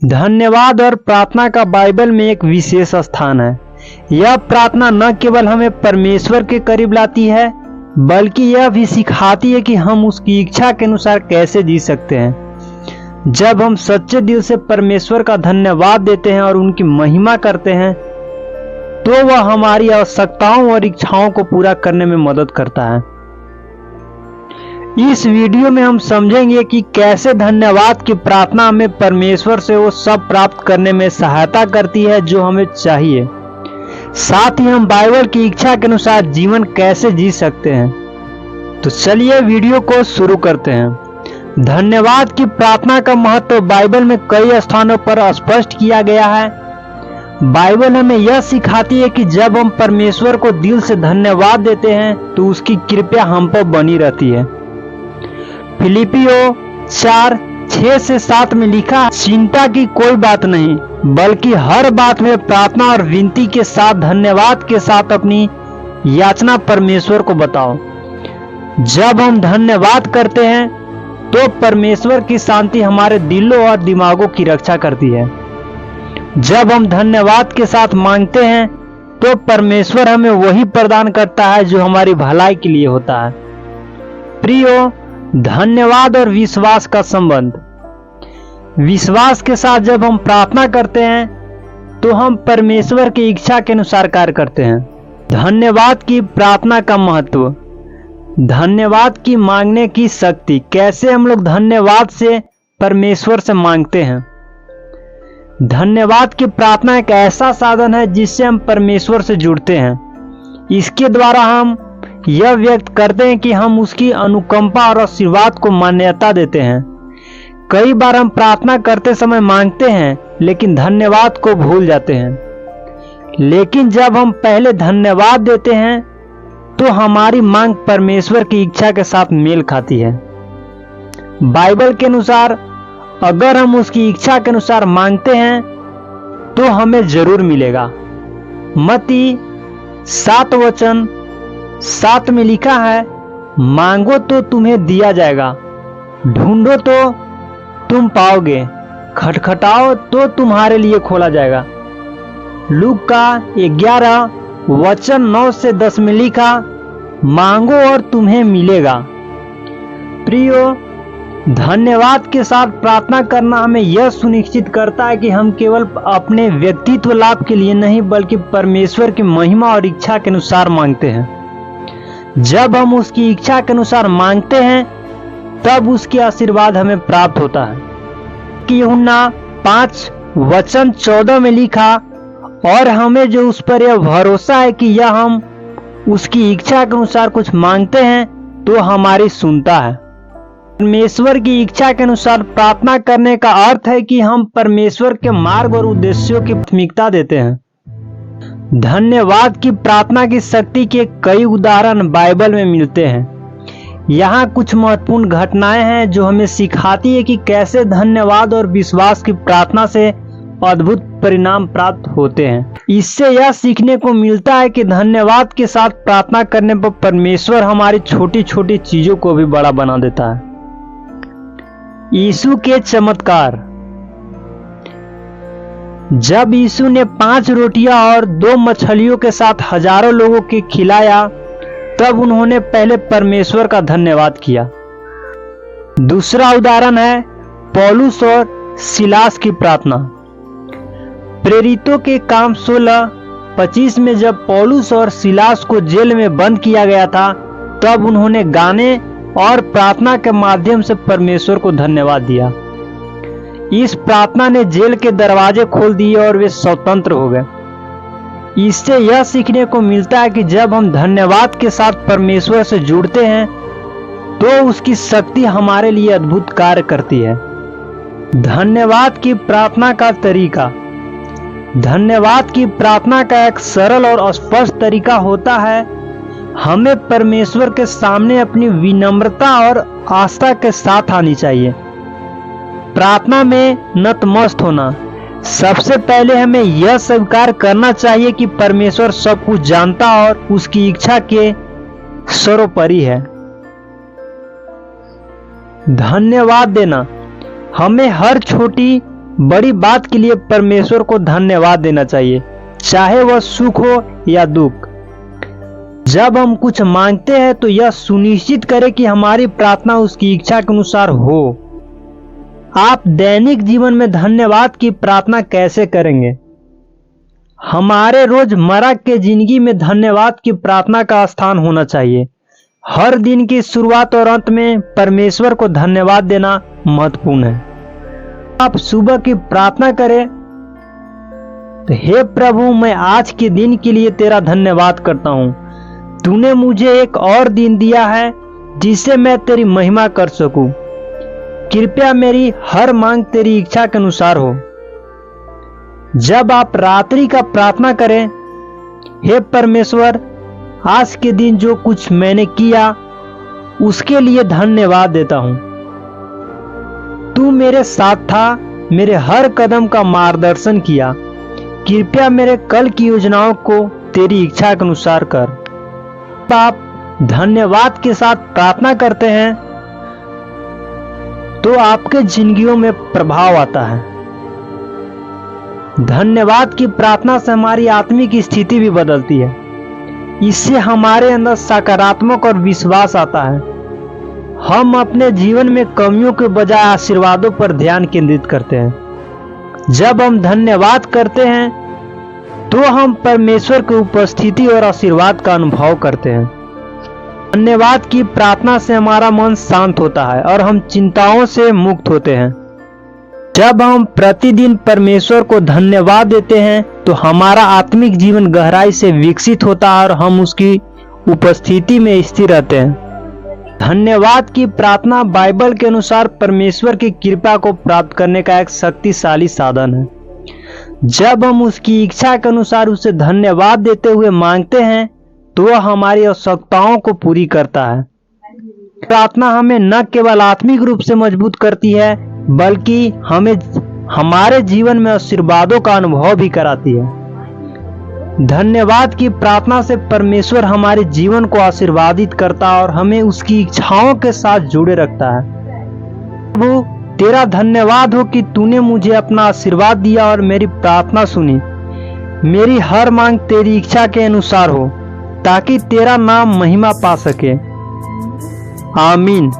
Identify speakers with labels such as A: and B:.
A: धन्यवाद और प्रार्थना का बाइबल में एक विशेष स्थान है। यह प्रार्थना न केवल हमें परमेश्वर के करीब लाती है, बल्कि यह भी सिखाती है कि हम उसकी इच्छा के अनुसार कैसे जी सकते हैं। जब हम सच्चे दिल से परमेश्वर का धन्यवाद देते हैं और उनकी महिमा करते हैं, तो वह हमारी आवश्यकताओं और इच्छाओं को पूरा करने में मदद करता है। इस वीडियो में हम समझेंगे कि कैसे धन्यवाद की प्रार्थना हमें परमेश्वर से वो सब प्राप्त करने में सहायता करती है जो हमें चाहिए। साथ ही हम बाइबल की इच्छा के अनुसार जीवन कैसे जी सकते हैं। तो चलिए वीडियो को शुरू करते हैं। धन्यवाद की प्रार्थना का महत्व बाइबल में कई स्थानों पर स्पष्ट किया गया है। बाइबल हमें यह सिखाती है कि जब हम परमेश्वर को दिल से धन्यवाद देते हैं तो उसकी कृपा हम पर बनी रहती है। फिलिपियों 4:6-7 में लिखा, चिंता की कोई बात नहीं, बल्कि हर बात में प्रार्थना और विनती के साथ धन्यवाद के साथ अपनी याचना परमेश्वर को बताओ। जब हम धन्यवाद करते हैं तो परमेश्वर की शांति हमारे दिलों और दिमागों की रक्षा करती है। जब हम धन्यवाद के साथ मांगते हैं तो परमेश्वर हमें वही प्रदान करता है जो हमारी भलाई के लिए होता है। प्रियो, धन्यवाद और विश्वास का संबंध। विश्वास के साथ जब हम प्रार्थना करते हैं तो हम परमेश्वर की इच्छा के अनुसार कार्य करते हैं। धन्यवाद की प्रार्थना का महत्व। धन्यवाद की मांगने की शक्ति। कैसे हम लोग धन्यवाद से परमेश्वर से मांगते हैं। धन्यवाद की प्रार्थना एक ऐसा साधन है जिससे हम परमेश्वर से जुड़ते हैं। इसके द्वारा हम यह व्यक्त करते हैं कि हम उसकी अनुकंपा और आशीर्वाद को मान्यता देते हैं। कई बार हम प्रार्थना करते समय मांगते हैं लेकिन धन्यवाद को भूल जाते हैं। लेकिन जब हम पहले धन्यवाद देते हैं तो हमारी मांग परमेश्वर की इच्छा के साथ मेल खाती है। बाइबल के अनुसार अगर हम उसकी इच्छा के अनुसार मांगते हैं तो हमें जरूर मिलेगा। मत्ती 7:7 में लिखा है, मांगो तो तुम्हें दिया जाएगा, ढूंढो तो तुम पाओगे, खटखटाओ तो तुम्हारे लिए खोला जाएगा। लूका 11:9-10 में लिखा, मांगो और तुम्हें मिलेगा। प्रियो, धन्यवाद के साथ प्रार्थना करना हमें यह सुनिश्चित करता है कि हम केवल अपने व्यक्तित्व लाभ के लिए नहीं बल्कि परमेश्वर की महिमा और इच्छा के अनुसार मांगते हैं। जब हम उसकी इच्छा के अनुसार मांगते हैं तब उसके आशीर्वाद हमें प्राप्त होता है। कि यूहन्ना 5:14 में लिखा, और हमें जो उस पर यह भरोसा है कि यह हम उसकी इच्छा के अनुसार कुछ मांगते हैं तो हमारी सुनता है। परमेश्वर की इच्छा के अनुसार प्रार्थना करने का अर्थ है कि हम परमेश्वर के मार्ग और उद्देश्यों की प्राथमिकता देते हैं। धन्यवाद की प्रार्थना की शक्ति के कई उदाहरण बाइबल में मिलते हैं। यहाँ कुछ महत्वपूर्ण घटनाएं हैं जो हमें सिखाती है कि कैसे धन्यवाद और विश्वास की प्रार्थना से अद्भुत परिणाम प्राप्त होते हैं। इससे यह सीखने को मिलता है कि धन्यवाद के साथ प्रार्थना करने पर परमेश्वर हमारी छोटी छोटी चीजों को भी बड़ा बना देता है। यीशु के चमत्कार। जब यीशु ने 5 रोटियां और 2 मछलियों के साथ हजारों लोगों को खिलाया तब उन्होंने पहले परमेश्वर का धन्यवाद किया। दूसरा उदाहरण है पौलुस और सिलास की प्रार्थना। प्रेरितों के काम 16:25 में जब पौलुस और सिलास को जेल में बंद किया गया था तब उन्होंने गाने और प्रार्थना के माध्यम से परमेश्वर को धन्यवाद दिया। इस प्रार्थना ने जेल के दरवाजे खोल दिए और वे स्वतंत्र हो गए। इससे यह सीखने को मिलता है कि जब हम धन्यवाद के साथ परमेश्वर से जुड़ते हैं तो उसकी शक्ति हमारे लिए अद्भुत कार्य करती है। धन्यवाद की प्रार्थना का तरीका। धन्यवाद की प्रार्थना का एक सरल और स्पष्ट तरीका होता है। हमें परमेश्वर के सामने अपनी विनम्रता और आस्था के साथ आनी चाहिए। प्रार्थना में नतमस्तक होना। सबसे पहले हमें यह स्वीकार करना चाहिए कि परमेश्वर सब कुछ जानता और उसकी इच्छा के सर्वोपरि है। धन्यवाद देना। हमें हर छोटी बड़ी बात के लिए परमेश्वर को धन्यवाद देना चाहिए, चाहे वह सुख हो या दुख। जब हम कुछ मांगते हैं तो यह सुनिश्चित करें कि हमारी प्रार्थना उसकी इच्छा के अनुसार हो। आप दैनिक जीवन में धन्यवाद की प्रार्थना कैसे करेंगे? हमारे रोजमर्रा के जिंदगी में धन्यवाद की प्रार्थना का स्थान होना चाहिए। हर दिन की शुरुआत और अंत में परमेश्वर को धन्यवाद देना महत्वपूर्ण है। आप सुबह की प्रार्थना करें तो हे प्रभु, मैं आज के दिन के लिए तेरा धन्यवाद करता हूं। तूने मुझे एक और दिन दिया है जिससे मैं तेरी महिमा कर सकूं। कृपया मेरी हर मांग तेरी इच्छा के अनुसार हो। जब आप रात्रि का प्रार्थना करें, हे परमेश्वर, आज के दिन जो कुछ मैंने किया उसके लिए धन्यवाद देता हूं। तू मेरे साथ था, मेरे हर कदम का मार्गदर्शन किया। कृपया मेरे कल की योजनाओं को तेरी इच्छा के अनुसार कर। आप धन्यवाद के साथ प्रार्थना करते हैं तो आपके जिंदगियों में प्रभाव आता है। धन्यवाद की प्रार्थना से हमारी आत्मिक स्थिति भी बदलती है। इससे हमारे अंदर सकारात्मक और विश्वास आता है। हम अपने जीवन में कमियों के बजाय आशीर्वादों पर ध्यान केंद्रित करते हैं। जब हम धन्यवाद करते हैं तो हम परमेश्वर की उपस्थिति और आशीर्वाद का अनुभव करते हैं। धन्यवाद की प्रार्थना से हमारा मन शांत होता है और हम चिंताओं से मुक्त होते हैं। जब हम प्रतिदिन परमेश्वर को धन्यवाद देते हैं तो हमारा आत्मिक जीवन गहराई से विकसित होता है और हम उसकी उपस्थिति में स्थिर रहते हैं। धन्यवाद की प्रार्थना बाइबल के अनुसार परमेश्वर की कृपा को प्राप्त करने का एक शक्तिशाली साधन है। जब हम उसकी इच्छा के अनुसार उसे धन्यवाद देते हुए मांगते हैं तो वह हमारी आवश्यकताओं को पूरी करता है। प्रार्थना हमें न केवल आत्मिक रूप से मजबूत करती है बल्कि हमें हमारे जीवन में आशीर्वादों का अनुभव भी कराती है। धन्यवाद की प्रार्थना से परमेश्वर हमारे जीवन को आशीर्वादित करता है और हमें उसकी इच्छाओं के साथ जुड़े रखता है। प्रभु, तेरा धन्यवाद हो कि तूने मुझे अपना आशीर्वाद दिया और मेरी प्रार्थना सुनी। मेरी हर मांग तेरी इच्छा के अनुसार हो ताकि तेरा नाम महिमा पा सके। आमीन।